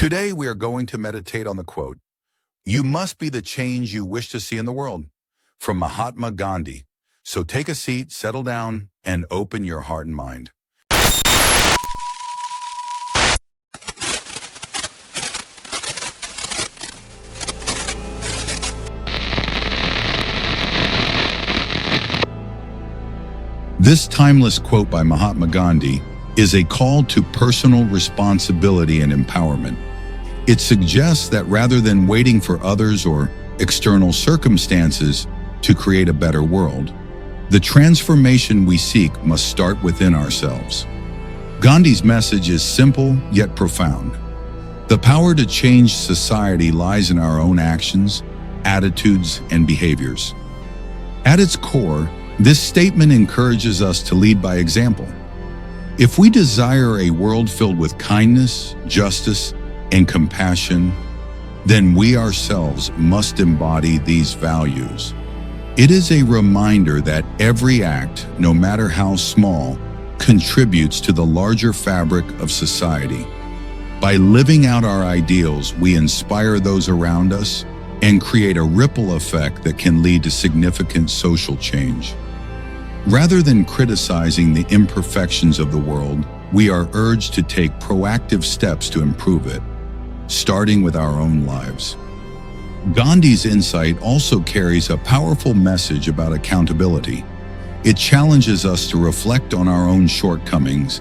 Today, we are going to meditate on the quote, "You must be the change you wish to see in the world," from Mahatma Gandhi. So take a seat, settle down, and open your heart and mind. This timeless quote by Mahatma Gandhi is a call to personal responsibility and empowerment. It suggests that rather than waiting for others or external circumstances to create a better world, the transformation we seek must start within ourselves. Gandhi's message is simple yet profound. The power to change society lies in our own actions, attitudes, and behaviors. At its core, this statement encourages us to lead by example. If we desire a world filled with kindness, justice, and compassion, then we ourselves must embody these values. It is a reminder that every act, no matter how small, contributes to the larger fabric of society. By living out our ideals, we inspire those around us and create a ripple effect that can lead to significant social change. Rather than criticizing the imperfections of the world, we are urged to take proactive steps to improve it, starting with our own lives. Gandhi's insight also carries a powerful message about accountability. It challenges us to reflect on our own shortcomings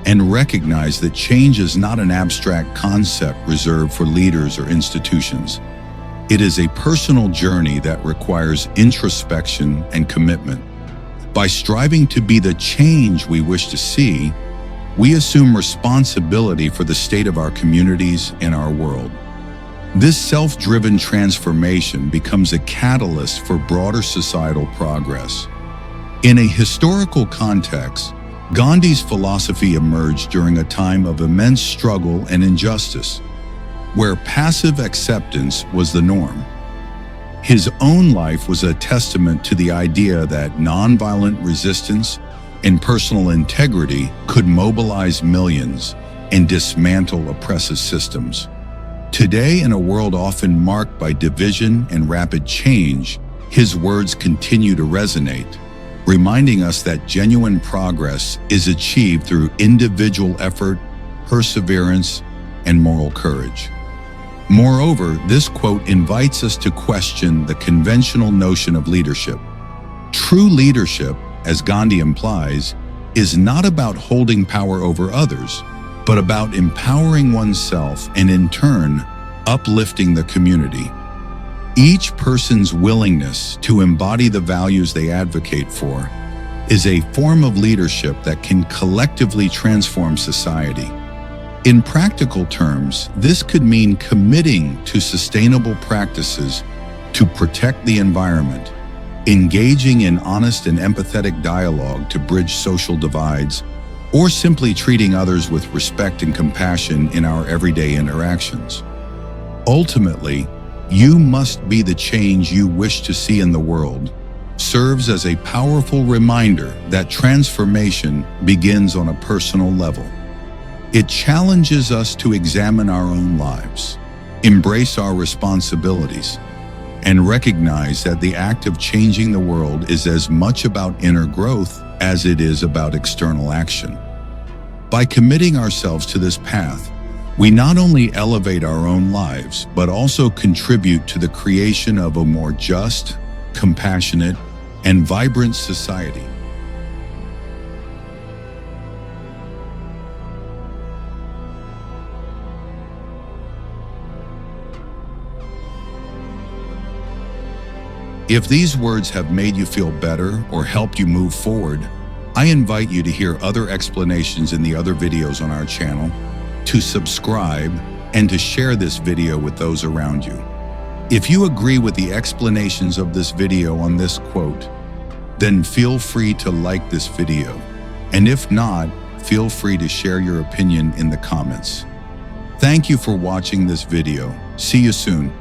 and recognize that change is not an abstract concept reserved for leaders or institutions. It is a personal journey that requires introspection and commitment. By striving to be the change we wish to see, we assume responsibility for the state of our communities and our world. This self-driven transformation becomes a catalyst for broader societal progress. In a historical context, Gandhi's philosophy emerged during a time of immense struggle and injustice, where passive acceptance was the norm. His own life was a testament to the idea that nonviolent resistance and personal integrity could mobilize millions and dismantle oppressive systems. Today, in a world often marked by division and rapid change, his words continue to resonate, reminding us that genuine progress is achieved through individual effort, perseverance, and moral courage. Moreover, this quote invites us to question the conventional notion of leadership. True leadership, as Gandhi implies, is not about holding power over others, but about empowering oneself and in turn, uplifting the community. Each person's willingness to embody the values they advocate for is a form of leadership that can collectively transform society. In practical terms, this could mean committing to sustainable practices to protect the environment, engaging in honest and empathetic dialogue to bridge social divides, or simply treating others with respect and compassion in our everyday interactions. Ultimately, "You must be the change you wish to see in the world" serves as a powerful reminder that transformation begins on a personal level. It challenges us to examine our own lives, embrace our responsibilities, and recognize that the act of changing the world is as much about inner growth as it is about external action. By committing ourselves to this path, we not only elevate our own lives, but also contribute to the creation of a more just, compassionate, and vibrant society. If these words have made you feel better or helped you move forward, I invite you to hear other explanations in the other videos on our channel, to subscribe, and to share this video with those around you. If you agree with the explanations of this video on this quote, then feel free to like this video. And if not, feel free to share your opinion in the comments. Thank you for watching this video. See you soon.